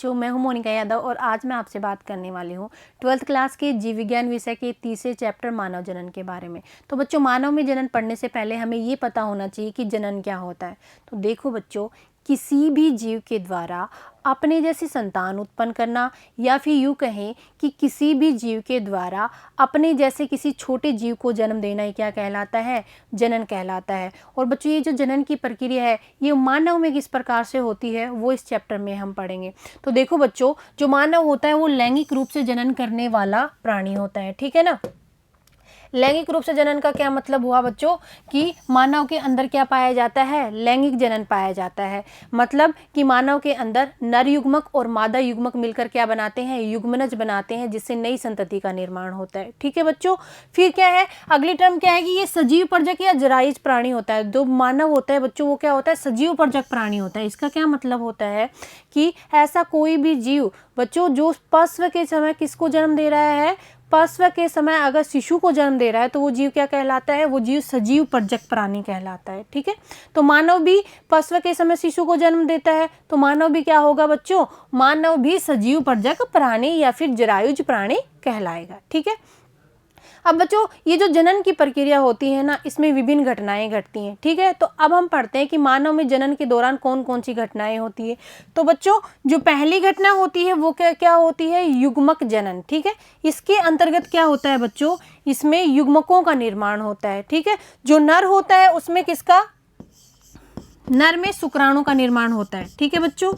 जो मैं हूं मोनिका यादव और आज मैं आपसे बात करने वाली हूं 12th क्लास के जीव विज्ञान विषय के तीसरे चैप्टर मानव जनन के बारे में। तो बच्चों, मानव में जनन पढ़ने से पहले हमें ये पता होना चाहिए कि जनन क्या होता है। तो देखो बच्चों, किसी भी जीव के द्वारा अपने जैसी संतान उत्पन्न करना, या फिर यूँ कहें कि किसी भी जीव के द्वारा अपने जैसे किसी छोटे जीव को जन्म देना ही क्या कहलाता है? जनन कहलाता है। और बच्चों, ये जो जनन की प्रक्रिया है ये मानव में किस प्रकार से होती है वो इस चैप्टर में हम पढ़ेंगे। तो देखो बच्चों, जो मानव होता है वो लैंगिक रूप से जनन करने वाला प्राणी होता है, ठीक है ना। लैंगिक रूप से जनन का क्या मतलब हुआ बच्चों कि मानव के अंदर क्या पाया जाता है? लैंगिक जनन पाया जाता है। मतलब कि मानव के अंदर नर युग्मक और मादा युग्मक मिलकर क्या बनाते हैं? युग्मनज बनाते हैं, जिससे नई संतति का निर्माण होता है, ठीक है बच्चों। फिर क्या है, अगली टर्म क्या है कि ये सजीव परजक या जरायुज प्राणी होता है। जो मानव होता है बच्चों वो क्या होता है? सजीव परजक प्राणी होता है। इसका क्या मतलब होता है कि ऐसा कोई भी जीव बच्चों जो प्रसव के समय किसको जन्म दे रहा है? प्रसव के समय अगर शिशु को जन्म दे रहा है तो वो जीव क्या कहलाता है? वो जीव सजीव परजक प्राणी कहलाता है, ठीक है। तो मानव भी प्रसव के समय शिशु को जन्म देता है, तो मानव भी क्या होगा बच्चों? मानव भी सजीव परजक प्राणी या फिर जरायुज प्राणी कहलाएगा, ठीक है। अब बच्चों, ये जो जनन की प्रक्रिया होती है ना, इसमें विभिन्न घटनाएं घटती हैं, ठीक है। तो अब हम पढ़ते हैं कि मानव में जनन के दौरान कौन कौन सी घटनाएं होती है। तो बच्चों, जो पहली घटना होती है वो क्या होती है? युग्मक जनन, ठीक है। इसके अंतर्गत क्या होता है बच्चों? इसमें युग्मकों का निर्माण होता है, ठीक है। जो नर होता है उसमें किसका? नर में शुक्राणु का निर्माण होता है, ठीक है बच्चों।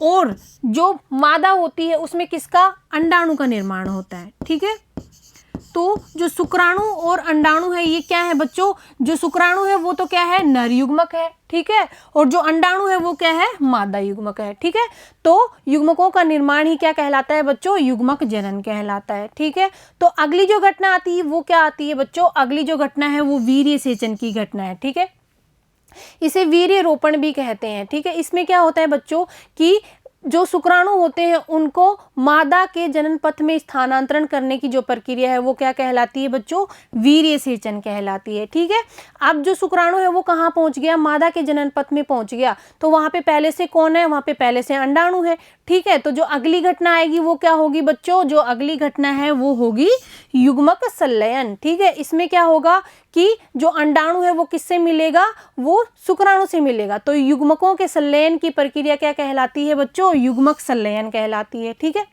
और जो मादा होती है उसमें किसका? अंडाणु का निर्माण होता है, ठीक है। तो जो शुक्राणु और अंडाणु है ये क्या है बच्चों? जो शुक्राणु है वो तो क्या है? नर युग्मक है, ठीक है। और जो अंडाणु है वो क्या है? मादा युग्मक है, ठीक है। तो युग्मकों का निर्माण ही क्या कहलाता है बच्चों? युग्मक जनन कहलाता है, ठीक है। तो अगली जो घटना आती है वो क्या आती है बच्चों? अगली जो घटना है वो वीर्य सेचन की घटना है, ठीक है। इसे वीर्य रोपण भी कहते हैं, ठीक है। इसमें क्या होता है बच्चों कि जो शुक्राणु होते हैं उनको मादा के जनन पथ में स्थानांतरण करने की जो प्रक्रिया है वो क्या कहलाती है बच्चों? वीर्य सेचन कहलाती है, ठीक है। अब जो शुक्राणु है वो कहाँ पहुंच गया? मादा के जनन पथ में पहुंच गया, तो वहां पे पहले से कौन है? वहां पे पहले से अंडाणु है, ठीक है। तो जो अगली घटना आएगी वो क्या होगी बच्चों? जो अगली घटना है वो होगी युग्मक संलयन, ठीक है। इसमें क्या होगा कि जो अंडाणु है वो किससे मिलेगा? वो शुक्राणु से मिलेगा। तो युग्मकों के संलयन की प्रक्रिया क्या कहलाती है बच्चों? युग्मक संलयन कहलाती है, ठीक है।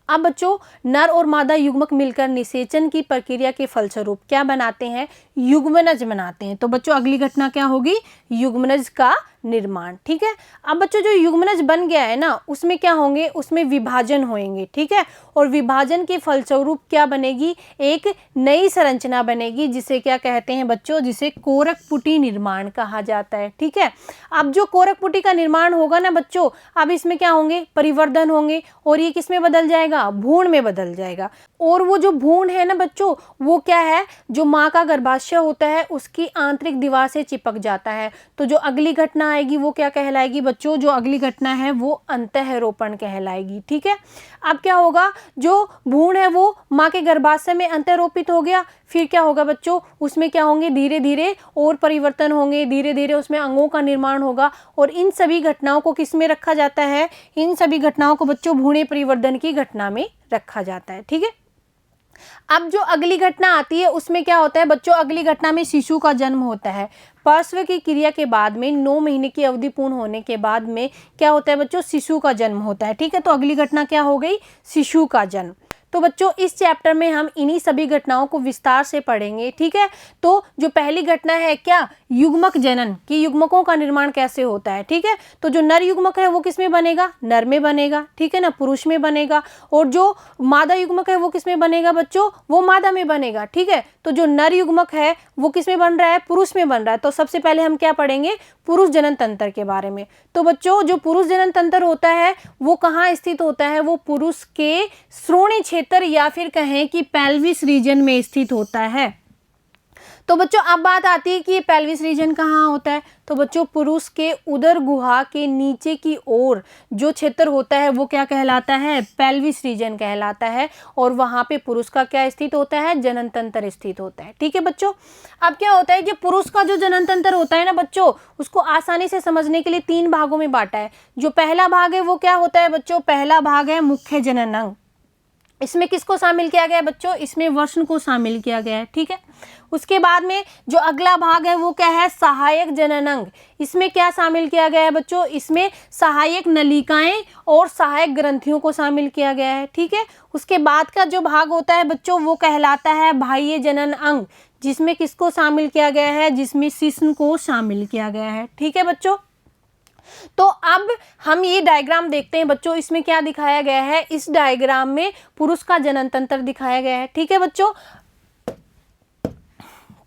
अब बच्चों, नर और मादा युग्मक मिलकर निषेचन की प्रक्रिया के फलस्वरूप क्या बनाते हैं? युग्मनज बनाते हैं। तो बच्चों अगली घटना क्या होगी? युग्मनज का निर्माण, ठीक है। अब बच्चों, जो युग्मनज बन गया है ना उसमें क्या होंगे? उसमें विभाजन होंगे, ठीक है। और विभाजन के फलस्वरूप क्या बनेगी? एक नई संरचना बनेगी, जिसे क्या कहते हैं बच्चों? जिसे कोरकपुटी निर्माण कहा जाता है, ठीक है। अब जो कोरकपुटी का निर्माण होगा ना बच्चों, अब इसमें क्या होंगे? परिवर्धन होंगे, और ये किस में बदल जाएगा? भ्रूण में बदल जाएगा। और वो जो भ्रूण है ना बच्चों, वो क्या है? जो माँ का गर्भाशय होता है उसकी आंतरिक दीवार से चिपक जाता है। तो जो अगली घटना आएगी वो क्या कहलाएगी बच्चों? जो अगली घटना है वो अंतःरोपण कहलाएगी, ठीक है। अब क्या होगा? जो भ्रूण है वो माँ के गर्भाशय में अंतःरोपित हो गया, फिर क्या होगा बच्चों? उसमें क्या होंगे? धीरे धीरे और परिवर्तन होंगे, धीरे धीरे उसमें अंगों का निर्माण होगा। और इन सभी घटनाओं को किस में रखा जाता है? इन सभी घटनाओं को बच्चों भ्रूण परिवर्धन की घटना में रखा जाता है, ठीक है। अब जो अगली घटना आती है उसमें क्या होता है बच्चों? अगली घटना में शिशु का जन्म होता है। प्रसव की क्रिया के बाद में 9 महीने की अवधि पूर्ण होने के बाद में क्या होता है बच्चों? शिशु का जन्म होता है, ठीक है। तो अगली घटना क्या हो गई? शिशु का जन्म। तो बच्चों इस चैप्टर में हम इन्हीं सभी घटनाओं को विस्तार से पढ़ेंगे, ठीक है। तो जो पहली घटना है क्या? युग्मक जनन, कि युग्मकों का निर्माण कैसे होता है, ठीक है। तो जो नर युग्मक है वो किस में बनेगा? नर में बनेगा, ठीक है ना, पुरुष में बनेगा। और जो मादा युग्मक है वो किस में बनेगा बच्चों? वो मादा में बनेगा, ठीक है। तो जो नर युग्मक है वो किस में बन रहा है? पुरुष में बन रहा है। तो सबसे पहले हम क्या पढ़ेंगे? पुरुष जनन तंत्र के बारे में। तो बच्चों, जो पुरुष जनन तंत्र होता है वो कहाँ स्थित होता है? वो पुरुष के श्रोणि क्षेत्र या फिर कहें कि पेल्विस रीजन में स्थित होता है। तो बच्चों अब बात आती है कि पेल्विस रीजन कहाँ होता है। तो बच्चों पुरुष के उदर गुहा के नीचे की ओर जो क्षेत्र होता है वो क्या कहलाता है, पेल्विस रीजन कहलाता है। और वहाँ पे पुरुष का क्या स्थित होता है, जनन तंत्र स्थित होता है। ठीक है बच्चों। अब क्या होता है कि पुरुष का जो जनन तंत्र होता है ना बच्चों, उसको आसानी से समझने के लिए 3 भागों में बांटा है। जो पहला भाग है वो क्या होता है बच्चों, पहला भाग है मुख्य जनन अंग। इसमें किसको शामिल किया गया है बच्चों, इसमें वर्ण को शामिल किया गया है। ठीक है। उसके बाद में जो अगला भाग है वो क्या है, सहायक जनन अंग। इसमें क्या शामिल किया गया है बच्चों, इसमें सहायक नलिकाएं और सहायक ग्रंथियों को शामिल किया गया है। ठीक है। उसके बाद का जो भाग होता है बच्चों वो कहलाता है बाह्य जनन अंग, जिसमें किसको शामिल किया गया है, जिसमें शिश्न को शामिल किया गया है। ठीक है बच्चों। तो अब हम ये डायग्राम देखते हैं बच्चों, इसमें क्या दिखाया गया है, इस डायग्राम में पुरुष का जनन तंत्र दिखाया गया है। ठीक है बच्चों।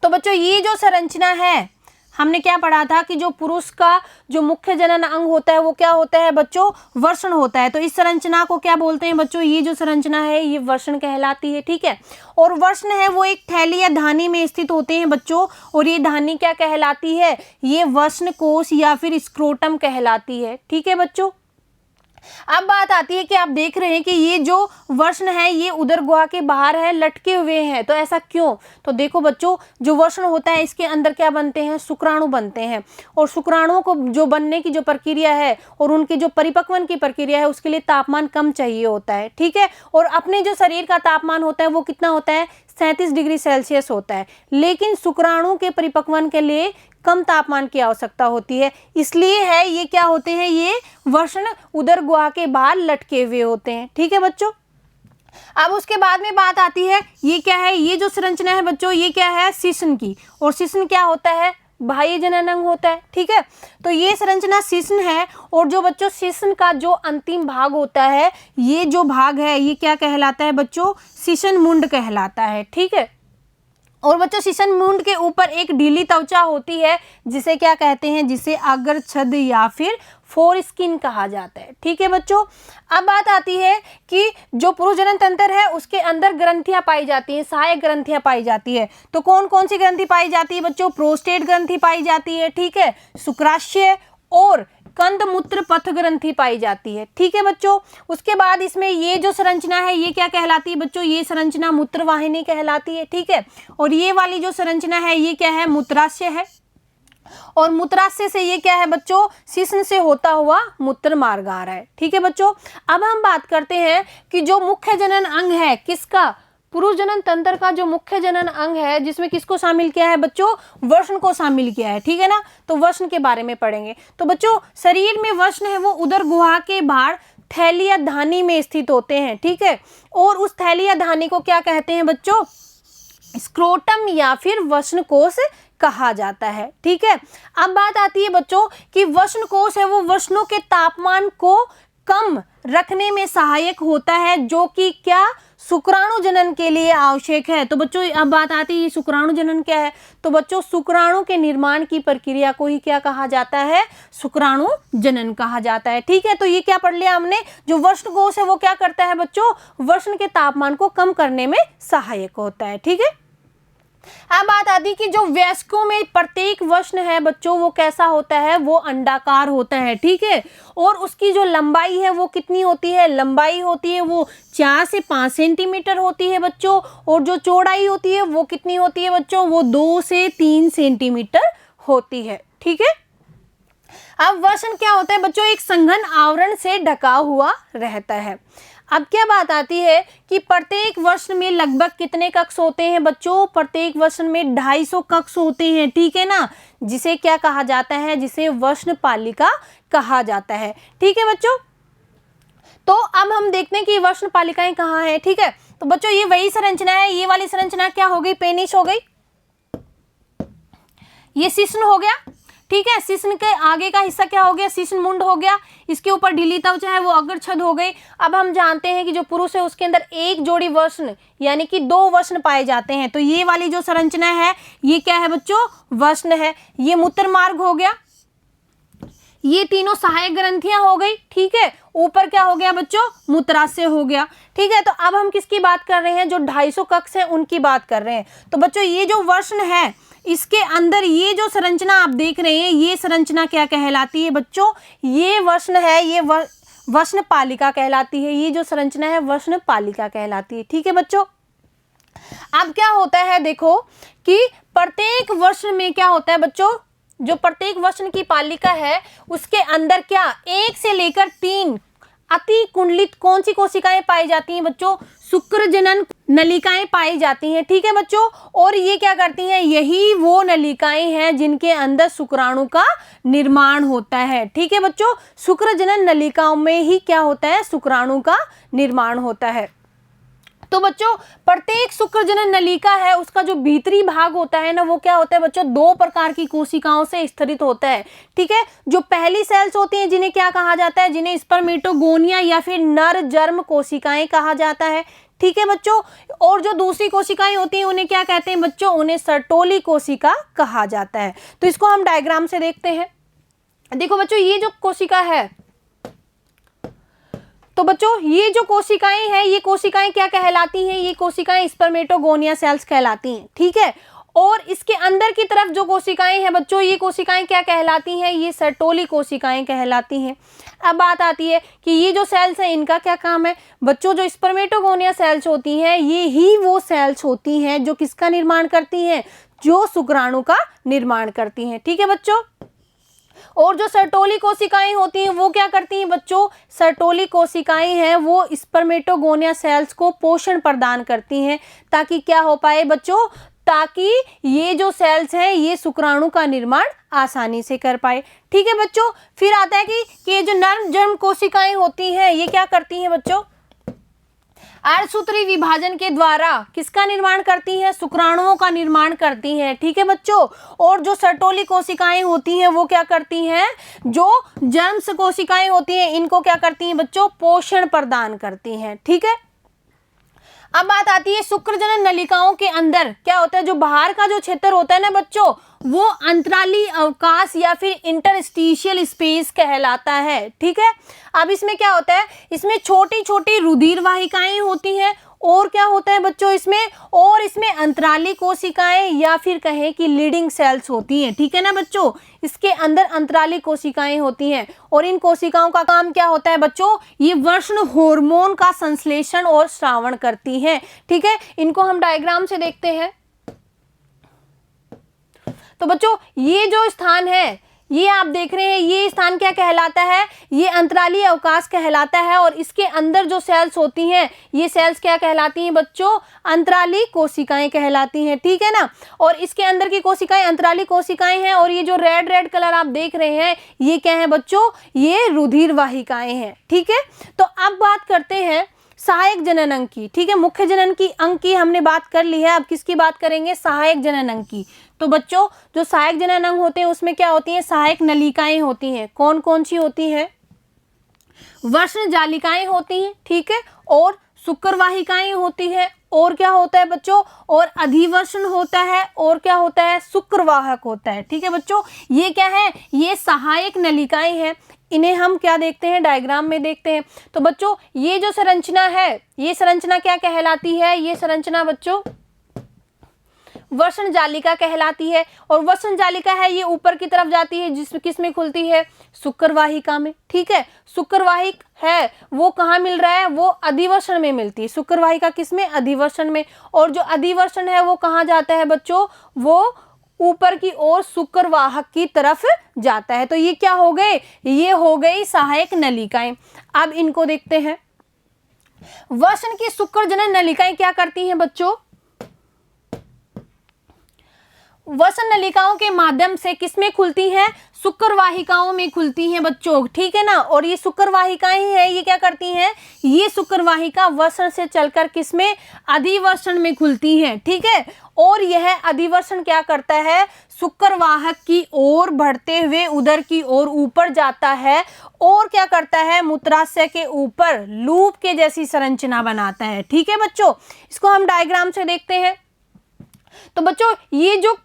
तो बच्चों ये जो संरचना है, हमने क्या पढ़ा था कि जो पुरुष का जो मुख्य जनन अंग होता है वो क्या होता है बच्चों, वृषण होता है। तो इस संरचना को क्या बोलते हैं बच्चों, ये जो संरचना है ये वृषण कहलाती है। ठीक है। और वृषण है वो एक थैली या धानी में स्थित होते हैं बच्चों, और ये धानी क्या कहलाती है, ये वृषण कोश या फिर स्क्रोटम कहलाती है। ठीक है बच्चों। अब बात आती है कि आप देख रहे हैं कि ये जो वृषण है ये उदर गुहा के बाहर है, लटके हुए हैं। तो ऐसा क्यों, तो देखो बच्चों जो वृषण होता है इसके अंदर क्या बनते हैं, शुक्राणु बनते हैं। और शुक्राणुओं को जो बनने की जो प्रक्रिया है और उनके जो परिपक्वन की प्रक्रिया है उसके लिए तापमान कम चाहिए होता है। ठीक है। और अपने जो शरीर का तापमान होता है वो कितना होता है, 37 डिग्री सेल्सियस होता है। लेकिन शुक्राणु के परिपक्वन के लिए कम तापमान की आवश्यकता होती है, इसलिए है ये क्या होते हैं, ये वृषण उदर गुहा के बाहर लटके हुए होते हैं। ठीक है बच्चों। अब उसके बाद में बात आती है, ये क्या है, ये जो संरचना है बच्चों ये क्या है, शिश्न की। और शिश्न क्या होता है, बाह्य जनन अंग होता है। ठीक है। तो ये संरचना शिश्न है। और जो बच्चों शिश्न का जो अंतिम भाग होता है, ये जो भाग है ये क्या कहलाता है बच्चों, शिश्न मुंड कहलाता है। ठीक है। और बच्चों शिश्न मुंड के ऊपर एक ढीली त्वचा होती है, जिसे क्या कहते हैं, जिसे अग्र छद या फिर फोर स्किन कहा जाता है। ठीक है बच्चों। अब बात आती है कि जो पुरुष जनन तंत्र है उसके अंदर ग्रंथियां पाई जाती हैं, सहायक ग्रंथियां पाई जाती है। तो कौन कौन सी ग्रंथि पाई जाती है बच्चों, प्रोस्टेट ग्रंथि पाई जाती है। ठीक है। शुक्राशय और कंद मूत्र पथ ग्रंथि पाई जाती है। ठीक है बच्चों। उसके बाद इसमें ये जो संरचना है ये क्या कहलाती है बच्चों, ये संरचना मूत्रवाहिनी कहलाती है। ठीक है। और ये वाली जो संरचना है ये क्या है, मूत्राशय है। और मूत्राशय से ये क्या है बच्चों, शिश्न से होता हुआ मूत्र मार्ग आ रहा है। ठीक है बच्चों। अब हम बात करते हैं कि जो मुख्य जनन अंग है किसका, पुरुष जनन तंत्र का जो मुख्य जनन अंग है, जिसमें किसको शामिल किया है बच्चों, वृषण को शामिल किया है। ठीक है ना। तो वृषण के बारे में पढ़ेंगे। तो बच्चों शरीर में वृषण है वो उदर गुहा के बाहर थैली या धानी में स्थित होते हैं। ठीक है। और उस थैली या धानी को क्या कहते हैं बच्चों, स्क्रोटम या फिर वृषण कोश कहा जाता है। ठीक है। अब बात आती है बच्चों कि वृषण कोश है वो वृषणों के तापमान को कम रखने में सहायक होता है, जो कि क्या, शुक्राणु जनन के लिए आवश्यक है। तो बच्चों अब बात आती है शुक्राणु जनन क्या है, तो बच्चों शुक्राणु के निर्माण की प्रक्रिया को ही क्या कहा जाता है, शुक्राणु जनन कहा जाता है। ठीक है। तो ये क्या पढ़ लिया हमने, जो वृषण कोश है वो क्या करता है बच्चों, वृषण के तापमान को कम करने में सहायक होता है। ठीक है। अब बात आती है कि जो वयस्कों में प्रत्येक वृषण है बच्चों वो कैसा होता है, वो अंडाकार होता है। ठीक है। और उसकी जो लंबाई है वो कितनी होती है, लंबाई होती है वो 4 से 5 सेंटीमीटर होती है बच्चों। और जो चौड़ाई होती है वो कितनी होती है बच्चों, वो 2 से 3 सेंटीमीटर होती है। ठीक है। अब वृषण क्या होता है बच्चों, एक संघन आवरण से ढका हुआ रहता है। अब क्या बात आती है कि प्रत्येक वृषण में लगभग कितने कक्ष होते हैं बच्चों, प्रत्येक वृषण में 250 कक्ष होते हैं। ठीक है ना। जिसे क्या कहा जाता है, जिसे वृषण पालिका कहा जाता है। ठीक है बच्चों। तो अब हम देखते हैं कि वृषण पालिकाएं कहाँ हैं। ठीक है। तो बच्चों ये वही संरचना है, ये वाली संरचना क्या हो गई, पेनिस हो गई, ये शिश्न हो गया। ठीक है। शिश्न के आगे का हिस्सा क्या हो गया, शिश्न मुंड हो गया। इसके ऊपर ढीली त्वचा है वो अग्रछद हो गई। अब हम जानते हैं कि जो पुरुष है उसके अंदर एक जोड़ी वृषण यानी कि 2 वृषण पाए जाते हैं। तो ये वाली जो संरचना है ये क्या है बच्चों, वृषण है। ये मूत्र मार्ग हो गया, ये तीनों सहायक ग्रंथियां हो गई, ठीक है। ऊपर क्या हो गया बच्चों, मूत्राशय हो गया, ठीक है। तो अब हम किसकी बात कर रहे हैं, जो 250 कक्ष है उनकी बात कर रहे हैं। तो बच्चों ये जो वर्ण है, इसके अंदर ये जो संरचना आप देख रहे हैं, ये संरचना क्या कहलाती है बच्चों, ये वर्ण है, ये वर्ण पालिका कहलाती है। ये जो संरचना है वर्ण पालिका कहलाती है, ठीक है बच्चों। अब क्या होता है, देखो कि प्रत्येक वर्ण में क्या होता है बच्चों, जो प्रत्येक वर्ण की पालिका है उसके अंदर क्या 1 से लेकर 3 अति कुंडलित कौन सी कोशिकाएं पाई जाती हैं बच्चों, शुक्रजनन नलिकाएं पाई जाती हैं, ठीक है बच्चों। और ये क्या करती हैं, यही वो नलिकाएं हैं जिनके अंदर शुक्राणु का निर्माण होता है, ठीक है बच्चों। शुक्रजनन नलिकाओं में ही क्या होता है, शुक्राणु का निर्माण होता है। तो बच्चों प्रत्येक शुक्रजनन नलिका है, उसका जो भीतरी भाग होता है ना, वो क्या होता है बच्चों, 2 प्रकार की कोशिकाओं से स्थिरित होता है, ठीक है। जो पहली सेल्स होती हैं जिन्हें क्या कहा जाता है, जिन्हें स्पर्मेटोगोनिया या फिर नर जर्म कोशिकाएं कहा जाता है, ठीक है बच्चों। और जो दूसरी कोशिकाएं होती हैं उन्हें क्या कहते हैं बच्चों, उन्हें सर्टोली कोशिका कहा जाता है। तो इसको हम डायग्राम से देखते हैं। देखो बच्चों ये जो कोशिका है, तो बच्चों ये जो कोशिकाएं हैं, ये कोशिकाएं क्या कहलाती हैं, ये कोशिकाएं स्पर्मेटोगोनिया सेल्स कहलाती हैं, ठीक है। और इसके अंदर की तरफ जो कोशिकाएं हैं बच्चों, ये कोशिकाएं क्या कहलाती हैं, ये सर्टोली कोशिकाएं कहलाती हैं। अब बात आती है कि ये जो सेल्स हैं इनका क्या काम है बच्चों, जो स्पर्मेटोगोनिया सेल्स होती हैं ये ही वो सेल्स होती हैं जो किसका निर्माण करती हैं, जो शुक्राणु का निर्माण करती हैं, ठीक है बच्चों। और जो सर्टोली कोशिकाएं होती हैं वो क्या करती हैं बच्चों, सर्टोली कोशिकाएं हैं वो स्पर्मेटोगोनिया सेल्स को पोषण प्रदान करती हैं, ताकि क्या हो पाए बच्चों, ताकि ये जो सेल्स हैं ये शुक्राणु का निर्माण आसानी से कर पाए, ठीक है बच्चों। फिर आता है कि ये जो नर जर्म कोशिकाएं होती हैं ये क्या करती हैं बच्चों, अर्धसूत्री विभाजन के द्वारा किसका निर्माण करती हैं, शुक्राणुओं का निर्माण करती हैं, ठीक है बच्चों। और जो सर्टोली कोशिकाएं होती हैं वो क्या करती हैं, जो जर्म कोशिकाएं होती हैं इनको क्या करती हैं बच्चों, पोषण प्रदान करती हैं, ठीक है। अब बात आती है शुक्रजनन नलिकाओं के अंदर क्या होता है, जो बाहर का जो क्षेत्र होता है ना बच्चों, वो अंतराली अवकाश या फिर इंटरस्टिशियल स्पेस कहलाता है, ठीक है। अब इसमें क्या होता है, इसमें छोटी छोटी रुधिर वाहिकाएं होती हैं, और क्या होता है बच्चों इसमें, और इसमें अंतराली कोशिकाएं या फिर कहें कि लीडिंग सेल्स होती हैं, ठीक है ना बच्चों। इसके अंदर अंतराली कोशिकाएं होती हैं, और इन कोशिकाओं का काम क्या होता है बच्चों, ये वर्ण हार्मोन का संश्लेषण और स्रावण करती हैं, ठीक है। इनको हम डायग्राम से देखते हैं। तो बच्चों ये जो स्थान है, ये आप देख रहे हैं, ये स्थान क्या कहलाता है, ये अंतराली अवकाश कहलाता है। और इसके अंदर जो सेल्स होती हैं ये सेल्स क्या कहलाती हैं बच्चों, अंतराली कोशिकाएं कहलाती हैं, ठीक है ना। और इसके अंदर की कोशिकाएं अंतराली कोशिकाएं हैं, और ये जो रेड रेड कलर आप देख रहे हैं ये क्या है बच्चों, ये रुधिर वाहिकाएं हैं, ठीक है। तो अब बात करते हैं सहायक जनन अंग की, ठीक है। मुख्य जनन की अंग की हमने बात कर ली है, अब किसकी बात करेंगे, सहायक जनन अंग की। तो बच्चों जो सहायक जनन अंग होते हैं उसमें क्या होती हैं, सहायक नलिकाएं होती हैं। कौन कौन सी होती हैं, वर्ण जालिकाएं होती हैं, ठीक है, और शुक्रवाहिकाएं होती है, और क्या होता है बच्चों, और अधिवर्ण होता है, और क्या होता है, शुक्रवाहक होता है, ठीक है बच्चों। ये क्या है, ये सहायक नलिकाएं हैं। इन्हें हम क्या देखते हैं, डायग्राम में देखते हैं। तो बच्चों ये जो संरचना है, ये संरचना क्या कहलाती है, ये संरचना बच्चों वर्ण जालिका कहलाती है। और वर्ण जालिका है ये ऊपर की तरफ जाती है, जिसमें किसमें खुलती है, शुक्रवाहिका में, ठीक है। शुक्रवाहिक है वो कहाँ मिल रहा है, वो अधिवर्ण में मिलती है, शुक्रवाहिका किसमें, अधिवर्ण में। और जो अधिवर्ण है वो कहाँ जाता है बच्चों, वो ऊपर की ओर शुक्रवाहक की तरफ जाता है। तो ये क्या हो गए, ये हो गई सहायक नलिकाएं। अब इनको देखते हैं। वर्ण की शुक्रजनन नलिकाएं क्या करती हैं बच्चों, वसन नलिकाओं के माध्यम से किसमें खुलती हैं, शुक्रवाहिकाओं में खुलती हैं बच्चों, ठीक है ना। और ये शुक्रवाहिकाएं हैं, ये क्या करती हैं, ये शुक्रवाहिका वसन से चलकर किसमें, अधिवर्ण में खुलती हैं, ठीक है। और यह अधिवर्ण क्या करता है, शुक्रवाहक की ओर बढ़ते हुए उदर की ओर ऊपर जाता है, और क्या करता है, मूत्राशय के ऊपर लूप के जैसी संरचना बनाता है, ठीक है बच्चों। इसको हम डायग्राम से देखते हैं। तो बच्चों ये जो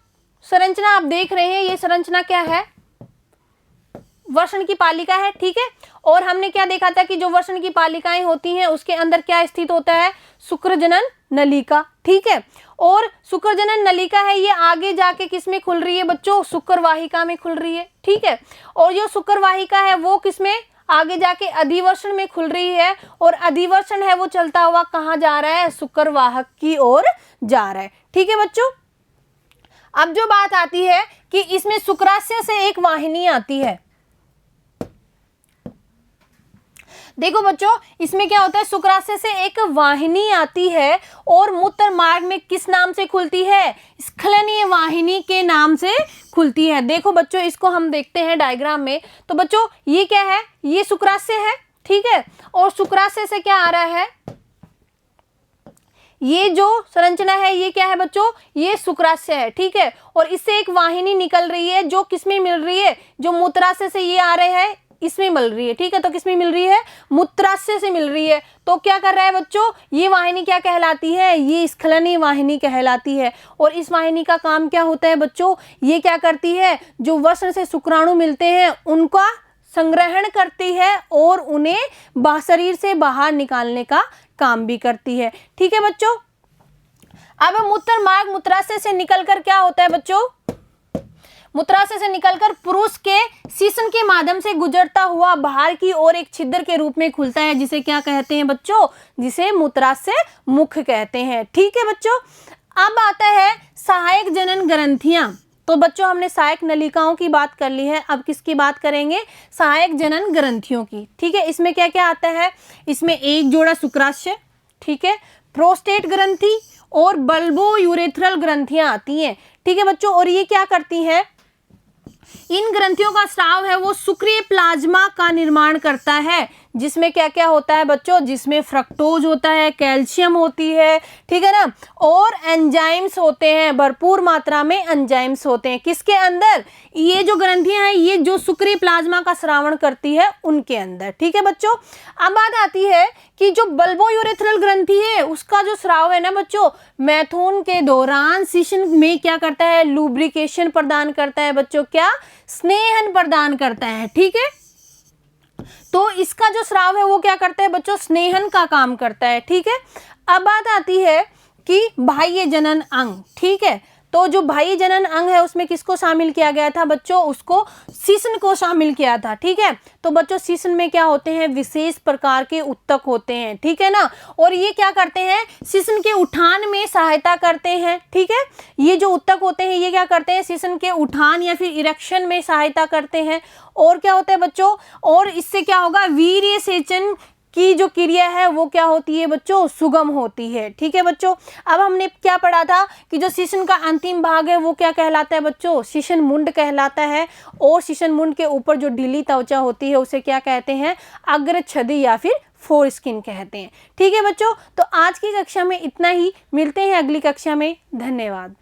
संरचना आप देख रहे हैं, ये संरचना क्या है, वृषण की पालिका है, ठीक है। और हमने क्या देखा था कि जो वृषण की पालिकाएं होती हैं उसके अंदर क्या स्थित होता है, शुक्रजनन नलिका, ठीक है। और शुक्रजनन नलिका है ये आगे जाके किस में खुल रही है बच्चों, शुक्रवाहिका में खुल रही है, ठीक है। और जो शुक्रवाहिका है वो किसमें, आगे जाके अधिवृषण में खुल रही है, और अधिवृषण है वो चलता हुआ कहाँ जा रहा है, शुक्रवाहक की ओर जा रहा है, ठीक है बच्चों। अब जो बात आती है कि इसमें शुक्राशय से एक वाहिनी आती है। देखो बच्चों इसमें क्या होता है, शुक्राशय से एक वाहिनी आती है और मूत्र मार्ग में किस नाम से खुलती है, स्खलनीय वाहिनी के नाम से खुलती है। देखो बच्चों इसको हम देखते हैं डायग्राम में। तो बच्चों ये क्या है, ये शुक्राशय है, ठीक है। और शुक्राशय से क्या आ रहा है, ये जो संरचना है ये क्या है बच्चों, ये शुक्राशय है, ठीक है। और इससे एक वाहिनी निकल रही है जो किसमें मिल रही है, जो मूत्राशय से ये आ रहे हैं इसमें मिल रही है, ठीक है। तो किसमें मिल रही है, मूत्राशय से मिल रही है। तो क्या कर रहा है बच्चों, ये वाहिनी क्या कहलाती है, ये स्खलनीय वाहिनी कहलाती है। और इस वाहिनी का काम क्या होता है बच्चों, ये क्या करती है, जो वृषण से शुक्राणु मिलते हैं उनका संग्रहण करती है और उन्हें शरीर से बाहर निकालने का काम भी करती है, ठीक है बच्चों। अब मूत्र मार्ग मूत्राशय से निकलकर क्या होता है बच्चों, मूत्राशय से निकलकर पुरुष के शीशन के माध्यम से गुजरता हुआ बाहर की ओर एक छिद्र के रूप में खुलता है, जिसे क्या कहते हैं बच्चों, जिसे मूत्राशय मुख कहते हैं, ठीक है बच्चों। अब आता है सहायक जनन ग्रंथियां। तो बच्चों हमने सहायक नलिकाओं की बात कर ली है, अब किसकी बात करेंगे, सहायक जनन ग्रंथियों की, ठीक है। इसमें क्या क्या आता है, इसमें एक जोड़ा शुक्राशय, ठीक है, प्रोस्टेट ग्रंथि और बल्बो यूरेथ्रल ग्रंथियां आती हैं, ठीक है बच्चों। और ये क्या करती हैं, इन ग्रंथियों का स्राव है वो शुक्रीय प्लाज्मा का निर्माण करता है, जिसमें क्या क्या होता है बच्चों, जिसमें फ्रक्टोज होता है, कैल्शियम होती है, ठीक है ना, और एंजाइम्स होते हैं, भरपूर मात्रा में एंजाइम्स होते हैं किसके अंदर, ये जो ग्रंथियां हैं ये जो शुक्रीय प्लाज्मा का स्रावण करती है उनके अंदर, ठीक है बच्चों। अब बात आती है कि जो बल्बोयूरेथ्रल ग्रंथि है उसका जो स्राव है ना बच्चों, मैथुन के दौरान शिशन में क्या करता है, लुब्रिकेशन प्रदान करता है बच्चों, क्या स्नेहन प्रदान करता है, ठीक है। तो इसका जो स्राव है वो क्या करता है बच्चों, स्नेहन का काम करता है, ठीक है। अब बात आती है कि बाह्य जनन अंग, ठीक है। तो जो बाह्य जनन अंग है उसमें किसको शामिल किया गया था बच्चों, उसको शीशन को शामिल किया था, ठीक है। तो बच्चों शीशन में क्या होते हैं, विशेष प्रकार के उत्तक होते हैं, ठीक है ना। और ये क्या करते हैं, शीशन के उठान में सहायता करते हैं, ठीक है। ये जो उत्तक होते हैं ये क्या करते हैं, शीशन के उठान या फिर इरेक्शन में सहायता करते हैं। और क्या होता है बच्चों, और इससे क्या होगा, वीर्य सेचन की जो क्रिया है वो क्या होती है बच्चों, सुगम होती है, ठीक है बच्चों। अब हमने क्या पढ़ा था कि जो शीशन का अंतिम भाग है वो क्या कहलाता है बच्चों, शीशन मुंड कहलाता है। और शीशन मुंड के ऊपर जो ढीली त्वचा होती है उसे क्या कहते हैं, अग्रछदि या फिर फोर स्किन कहते हैं, ठीक है बच्चों। तो आज की कक्षा में इतना ही, मिलते हैं अगली कक्षा में, धन्यवाद।